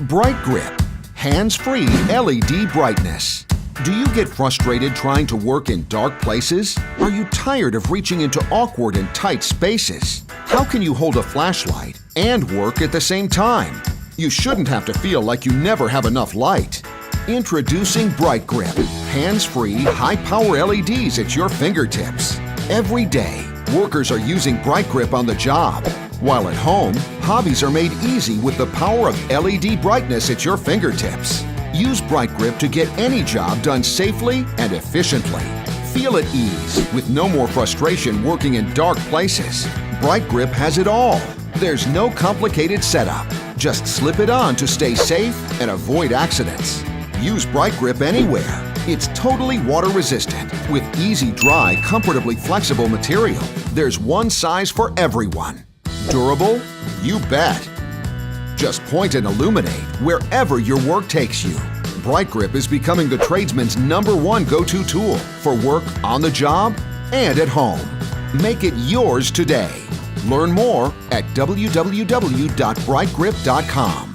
Bright Grip, hands-free LED brightness. Do you get frustrated trying to work in dark places? Are you tired of reaching into awkward and tight spaces? How can you hold a flashlight and work at the same time? You shouldn't have to feel like you never have enough light. Introducing Bright Grip, hands-free, high-power LEDs at your fingertips. Every day, workers are using Bright Grip on the job. While at home, hobbies are made easy with the power of LED brightness at your fingertips. Use Bright Grip to get any job done safely and efficiently. Feel at ease with no more frustration working in dark places. Bright Grip has it all. There's no complicated setup. Just slip it on to stay safe and avoid accidents. Use Bright Grip anywhere. It's totally water resistant with easy dry, comfortably flexible material. There's one size for everyone. Durable? You bet. Just point and illuminate wherever your work takes you. Bright Grip is becoming the tradesman's #1 go-to tool for work on the job and at home. Make it yours today. Learn more at www.brightgrip.com.